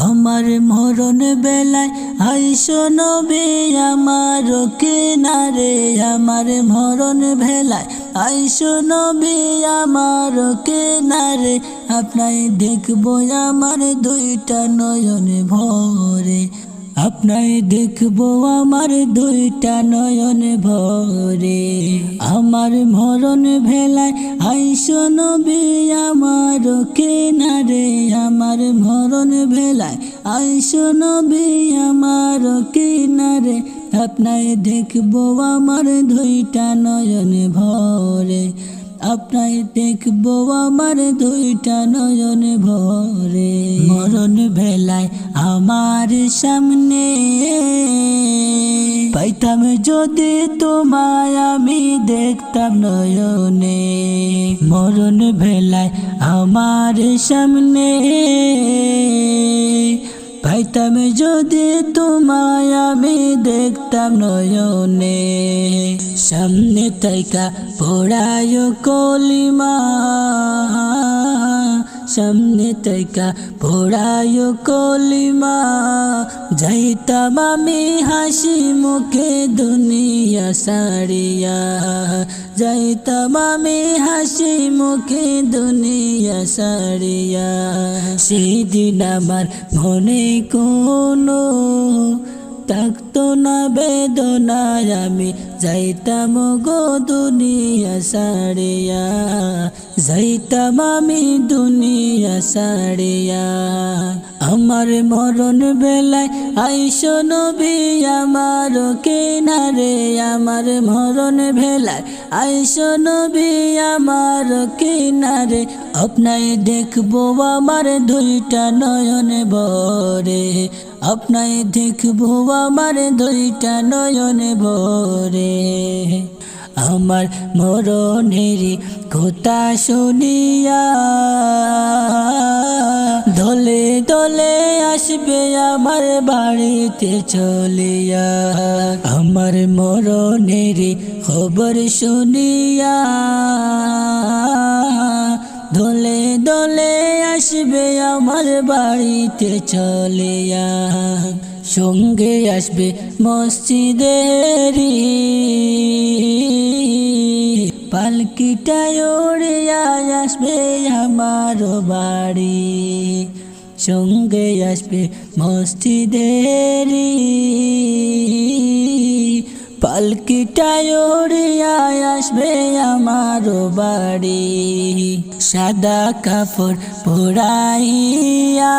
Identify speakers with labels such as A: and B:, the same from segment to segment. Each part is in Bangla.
A: আমার মরণ বেলায় আইসো নবী আমার কিনারে, আমার মরণ বেলায় আইসো নবী আমার কিনারে। আপনাই দেখবো আমার দুইটা নয়ন ভরে, আপনাই দেখবো আমার দুইটা নয়ন ভরে। আমার মরণ বেলায় আইসো নবী আমার কিনারে, আমার মরণ বেলায় আইসো নবী আমার কিনারে। আপনাই দেখবো আমার দুইটা নয়ন ভরে, আপনাই দেখবো আমার দুইটা নয়ন ভরে। মরণ বেলায় আমার সামনে পাইতাম যদি তোমায় আমি দেখতাম নয়নে। মরণ বেলায় আমার সামনে পাইতাম যদি তোমায় আমি দেখতাম নয়নে। সামনে তাইকা পড়ায় কলিমা, সামনে তাইকা পড়ায় কলিমা। যাইতাম আমি হাসি মুখে দুনিয়া সারিয়া, যাইতাম আমি হাসি মুখে দুনিয়া সারিয়া। সেদিন আমার মনে কোনো থাকতো না বেদনায়, আমি যাইতাম গো দুনিয়া সারিয়া, যাইতাম আমি দুনিয়া সারিয়া। আমার মরণ বেলায় আইসো নবী আমার কিনারে, আমার মরণ বেলায় আইসো নবী আমার কিনারে। আপনাই দেখবো আমার দুইটা নয়ন ভরে, আপনাই দেখবো আমার দুইটা নয়ন ভরে। আমার মরণেরই কথা শুনিয়া দলে দলে আসবে আমার বাড়িতে চলিয়া। আমার মরণেরই খবর শুনিয়া দলে দলে আসবে আমার বাড়িতে চলিয়া। সঙ্গে আসবে মসজিদেরি পালকিটায় উড়িয়া আসবে আমার বাড়ি। সঙ্গে আসবে মসজিদেরি পালকিটায় উড়িয়া আসবে আমার বাড়ি। সাদা কাপড় পরাইয়া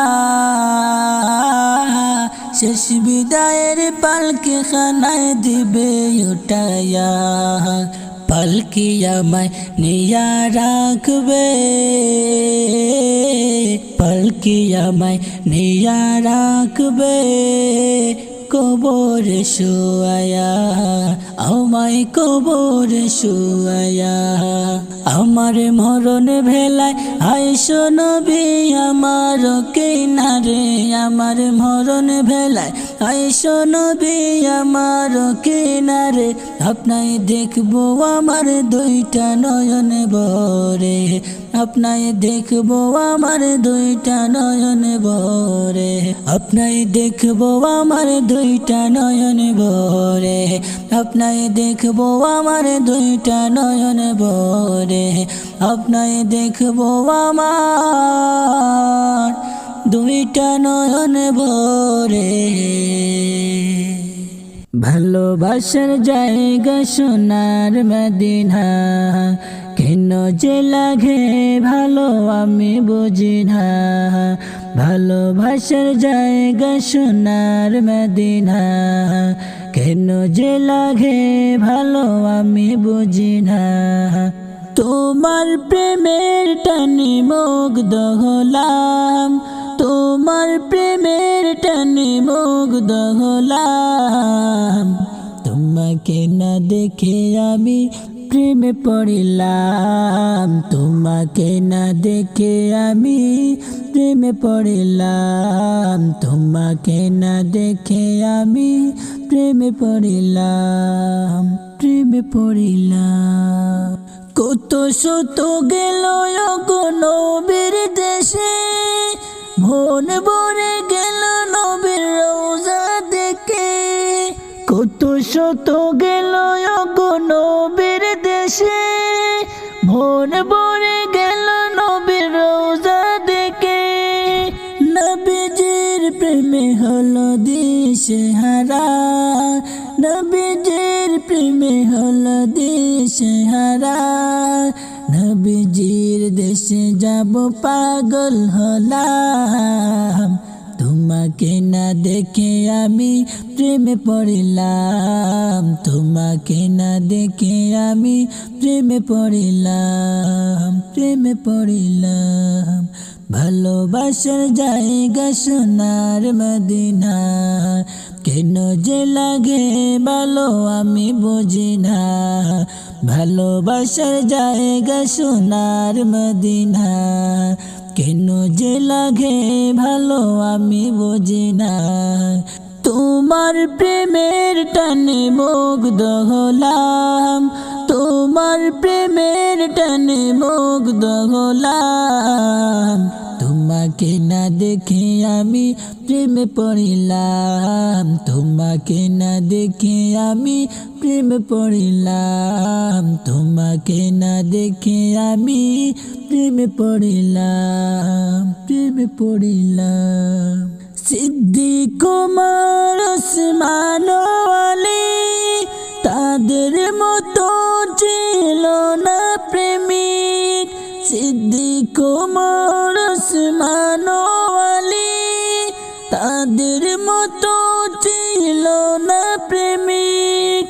A: শেষ বিদায়ের পালকি খানায় দিবে উঠাইয়া। পালকি আমায় নিয়া রাখবে, পালকি আমায় নিয়া রাখবে কবরে শুয়ায়া, আমায় কবরে শুয়ায়া। আমার মরণ বেলায় আইসো নবী আমার কিনারে, আমার মরণ বেলায় আইসো নবী আমার কিনারে। আপনাই দেখবো আমার দুইটা নয়ন ভরে, আপনাই দেখবো আমার দুইটা নয়ন ভরে, আপনাই দেখবো আমার দুইটা নয়ন ভরে, আপনাই দেখবো আমার দুইটা নয়ন ভরে, আপনাই দেখবো আমার দুইটা নয়ন ভরে। ভালোবাসার জায়গা সোনার মদিনা, কেন যে লাগে ভালো আমি বুঝি না। ভালোবাসার জায়গা সোনার মদিনা, কেন যে লাগে ভালো আমি বুঝি না। তোমার প্রেমের টানে মুগ্ধ হলাম, তোমার প্রেমের টানে মুগ্ধ হলাম। তোমাকে না দেখে আমি প্রেমে পড়িলাম, তোমাকে না দেখে আমি প্রেমে পড়িলাম, তোমাকে না দেখে আমি প্রেমে পড়িলাম, প্রেমে পড়িলাম। কত শত গেল নবীর দেশে, মন ভরে গেল শত গেল গো নবীর দেশে, মন ভরে গেল নবীর রোজা দেখে। নবীজির প্রেমে হলো দিশেহারা, নবীজির প্রেমে হলো দিশেহারা। নবীজির দেশে যাব পাগল হলাম, তোমাকে না দেখে আমি প্রেমে পড়িলাম, তোমাকে না দেখে আমি প্রেমে পড়িলাম, প্রেমে পড়িলাম। ভালোবাসার জায়গা সোনার মদিনা, কেন যে লাগে ভালো আমি বুঝি না। ভালোবাসার জায়গা সোনার মদিনা, কেন যে লাগে ভালো আমি বুঝি না। তোমার প্রেমের টানে মুগ্ধ হলাম, তোমার প্রেমের টানে মুগ্ধ হলাম। তোমাকে না দেখে আমি প্রেমে পড়িলাম, তোমাকে না দেখে আমি প্রেমে পড়িলাম, তোমাকে না দেখে আমি প্রেমে পড়িলাম, প্রেমে পড়িলাম। সিদ্দিক ওমর ওসমান আলী তাদের মতো ছিল না প্রেমিক। সিদ্দিক ওমর ওসমান আলী তাদের মতো ছিল না প্রেমিক।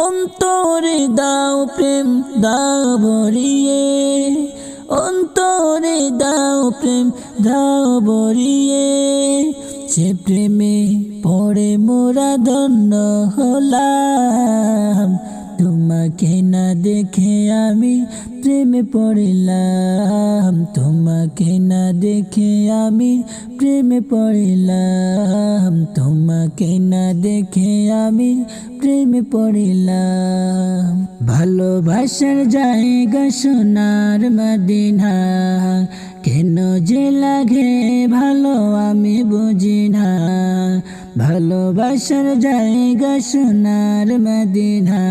A: অন্তরে দাও প্রেম দাও ভরিয়ে, অন্তরে দাও প্রেম দাও ভরিয়ে। সে প্রেমে পড়ে মোরা ধন্য হলাম, তোমাকে না দেখে আমি প্রেমে পড়িলাম, তোমাকে না দেখে আমি প্রেমে পড়িলাম, তোমাকে না দেখে আমি প্রেমে পড়িলাম। ভালোবাসার জায়গা সোনার মদিনা, কেন যে লাগে ভালো আমি বুঝি না। ভালোবাসার জায়গা সোনার মদিনা,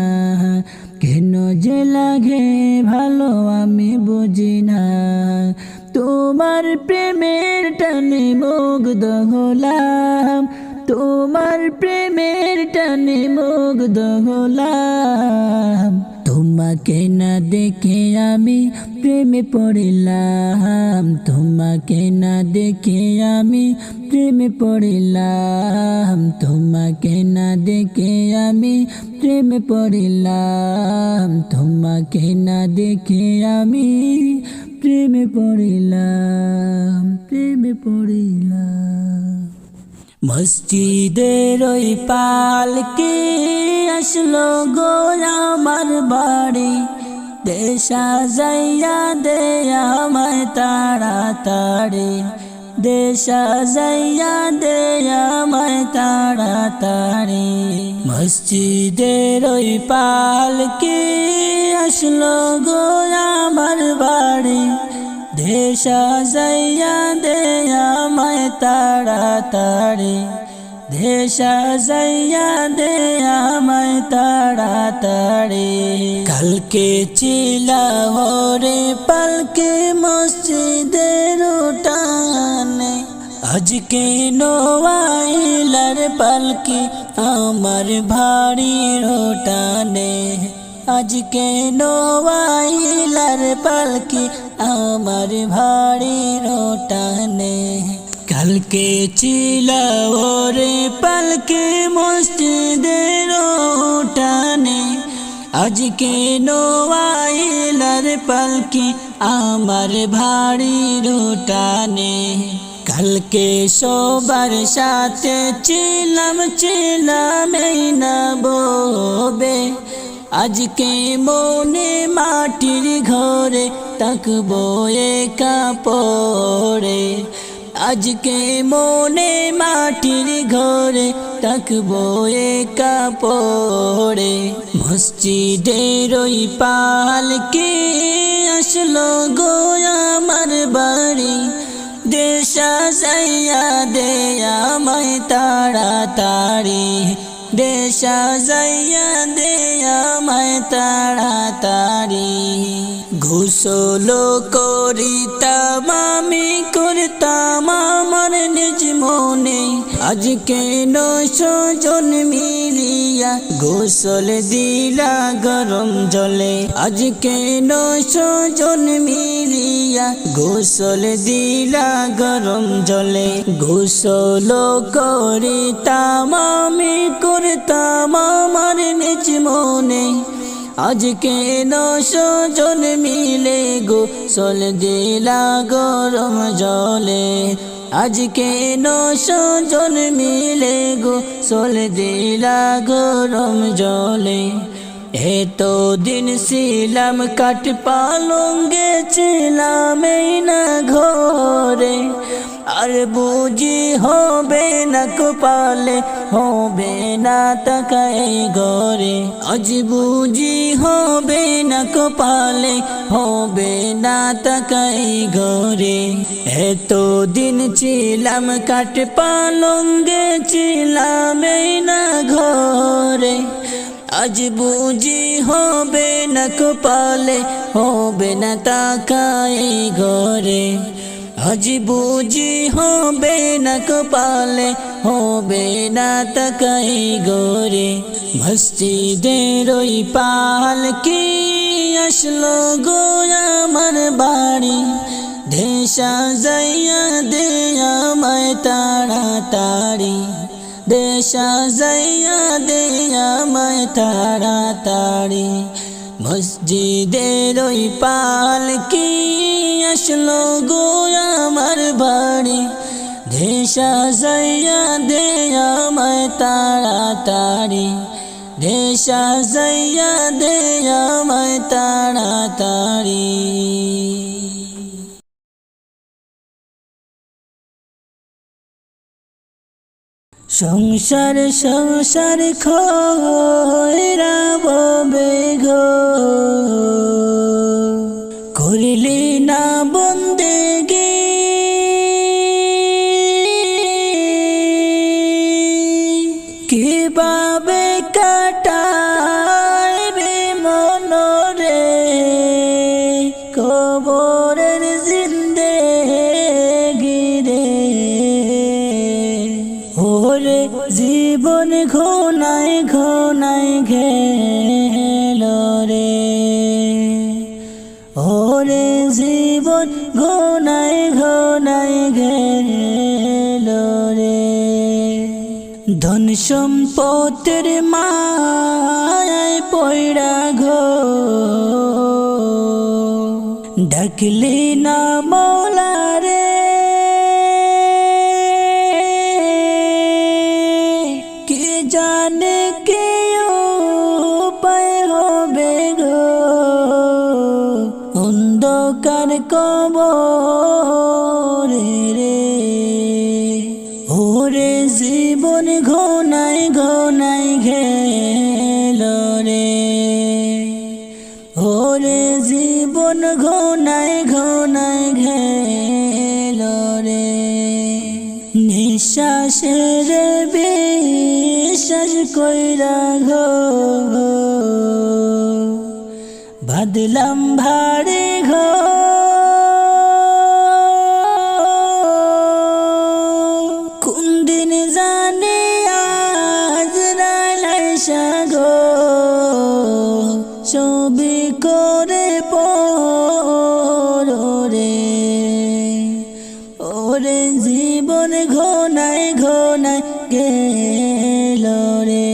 A: কেন যে লাগে ভালো আমি বুঝি না। তোমার প্রেমের টানে মুগ্ধ হলাম, তোমার প্রেমের টানে মুগ্ধ হলাম। তোমাকে না দেখে আমি প্রেমে পড়িলাম, তোমাকে না দেখে আমি প্রেমে পড়িলাম, তোমাকে না দেখে আমি প্রেমে পড়িলাম, তোমাকে না দেখে আমি প্রেমে পড়িলাম, প্রেমে পড়িলাম। মসজিদের ওই পালকি আসলো গো আমার বাড়ি, দেশা যাইয়া দে আমায় তাড়াতাড়ি, দেশা যাইয়া দে আমায় তাড়াতাড়ি। মসজিদের ওই পালকি আসলো গো আমার বাড়ি, দেশা যাইয়া দে আমায় তাড়াতাড়ি, দেশা যাইয়া দে আমায় তাড়াতাড়ি। কালকে চিলাহরে পালকে মসজিদের উঠানে, আজকে নোয়াইলার পালকি আমার ভারীর উঠানে, আজকে নোয়াইলার পালকি আমার ভারীর উঠানে। কালকে চিলাহরে পালকি মসজিদের উঠানে, আজকে নোয়াইলার পালকি আমার ভারীর উঠানে। কালকে সবার সাথে ছিলাম এই না ববে, আজকে মনে মাটির ঘরে তাকবো একা পড়ে, আজকে মনে মাটির ঘরে তাকবো একা পড়ে। মসজিদের ওই পালকি আসলো গো আমার বাড়ি, দেশা যাইয়া দে আমায় তাড়াতাড়ি, দেশা যাইয়া দে আমায় তাড়াতাড়ি গোসল করিতাম আমি করতাম আমার নিজ মনে আজকে 900 জন মিলিয়া গোসল দিলা গরম জলে আজকে 900 জন মিলিয়া গোসল দিলা গরম জলে গোসল করিতাম আমি করতাম আমার নিজ মনে আজকে 900 জন মিলে গোসল দিলা গরম জলে আজকে 900 জন মিলে গোসল দিলা গরম জলে এতো দিন ছিলাম কাঠ পালঙ্গে ছিলাম এই না ঘরে আর বুঝি হবে না কপালে হবে না তাকাই ঘরে আজ বুঝি হবে না কপালে হবে না তাকাই ঘরে এতো দিন ছিলাম কাঠ পালঙ্গে ছিলাম এই না ঘরে আজ বুঝি হবে না কপালে হবে না তাকাই ঘরে আজ বুঝি হবে না কপালে হবে না তাকাই ঘরে মসজিদের ওই পালকি আসলো গো আমার বাড়ি দেশা যাইয়া দে আমায় তাড়াতাড়ি দেশা যাইয়া দে আমায় তাড়াতাড়ি মসজিদের ওই পালকি আসলো গো আমার বাড়ি দেশা যাইয়া দে আমায় তাড়াতাড়ি দেশা যাইয়া দে আমায় তাড়াতাড়ি। সংসার সংসার খয়রা ববে গো করিলি না বন্দেগি কিভাবে কাটাইবে মনরে কবরের জিন্দেগি রে ওরে জীবন ঘনায় ঘনায় গেল রে ওরে জীবন ঘনায় ঘনায় গেল রে ধন সম্পদের মায়ায় পয়রা গো ডাকলি না মৌলা রে কে জানে কে উপায় হবে গো অন্ধকার কবরে রে ওরে জীবন ঘনায় ঘনায় গেল রে ওরে জীবন ঘনায় ঘনায় গেল রে নিঃশ্বাসের বিশ্বাস কইরা গো বাদলাম ভাড়ে ঘর কোন দিন জানি আজ রাইলাইসা গো ছবি করে পরে ওরে জীবন ঘনায় ঘনায় গেল রে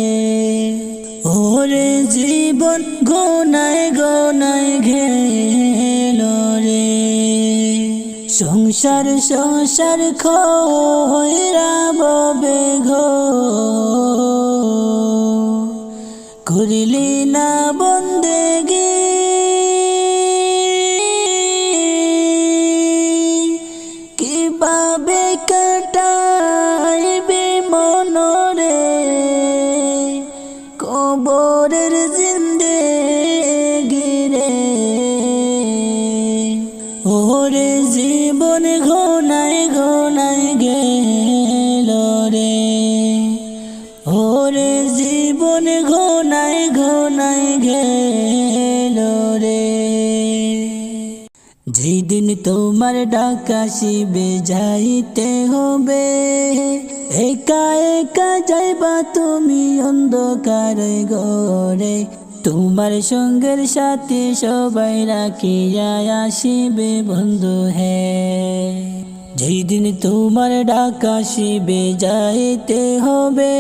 A: ওরে জীবন ঘনায় ঘনায় গেল রে সংসার সংসার খয়রা ববে গো করিলি না বন্দেগি কিভাবে কাটাইবে মনরে কবরের জিন্দেগি রে ওরে জীবন ঘনায় ঘনায় গেল রে ওরে তোমার ডাক আসিবে যাইতে হবে, একা একা যাইবা তুমি অন্ধকার ঘরে, তোমার সঙ্গের সাথে সবাই রাখিয়া আসিবে বন্ধু হে। যেই দিন তোমার ডাক আসিবে যাইতে হবে,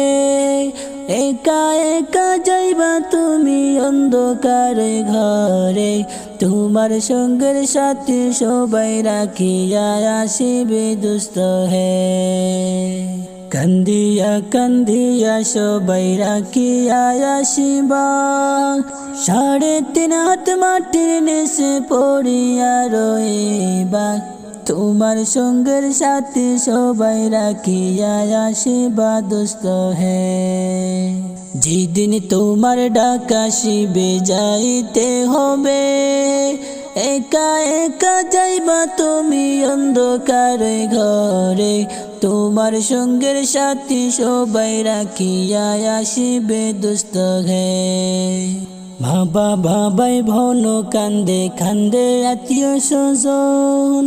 A: একা একা যাইবা তুমি অন্ধকার ঘরে, তোমার সঙ্গের সাথে সবাই রাখিয়া আসিবে দুস্থ হে। কান্দিয়া কান্দিয়া সবাই রাখিয়া আসিবা, 3.5 হাত মাটির নিচে পড়িয়া রইবা, তোমার সঙ্গের সাথে সবাই রাখিয়া আসিবা দুস্থ হে। যেদিন তোমার ডাক আসিবে যাইতে হবে, একা একা যাইবা তুমি অন্ধকার ঘরে, তোমার সঙ্গের সাথে সবাই রাখিয়া আসিবে দুস্থ হে। মা বাবা ভাই বোন কান্দে কান্দে আত্মীয় স্বজন,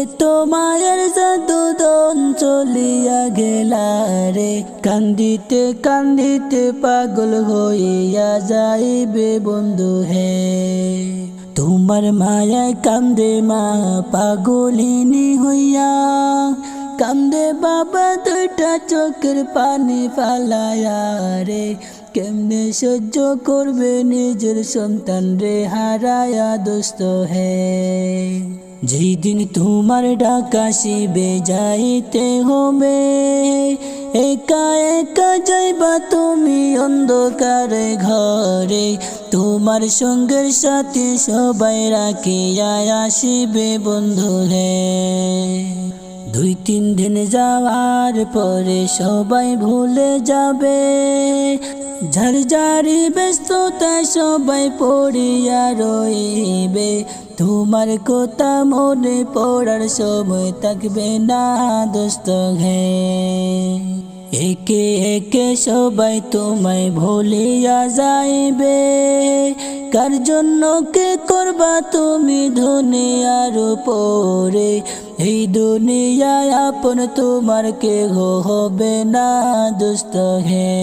A: এত মায়ের জাদুদন চলিয়া গেলা রে, কান্দিতে কান্দিতে পাগল হইয়া যাইবে বন্ধু হে। তোমার মায়ায় কান্দে মা পাগলিনী হইয়া, কান্দে বাবা 2টা চোখের পানি ফালায়া রে, কেমনে সহ্য করবে নিজের সন্তান রে হারায়া দুস্থ হে। যেদিন তোমার ডাক আসিবে যাইতে হবে, একা একা যাইবা তুমি অন্ধকার ঘরে, তোমার সঙ্গের সাথে সবাই রাখিয়া আসিবে বন্ধু হে। 2-3 দিন যাওয়ার পরে সবাই ভুলে যাবে, ঝাড়ঝাড়ি ব্যস্ততায় সবাই পড়িয়া রইবে, তোমার কথা মনে পড়ার সময় থাকবে না দোস্ত হে। একে একে সবাই তোমায় ভুলিয়া যাইবে, কার জন্য কে করবা তুমি দুনিয়ার উপরে, এই দুনিয়ায় আপন তোমার কেহ হবে না দোস্ত হে।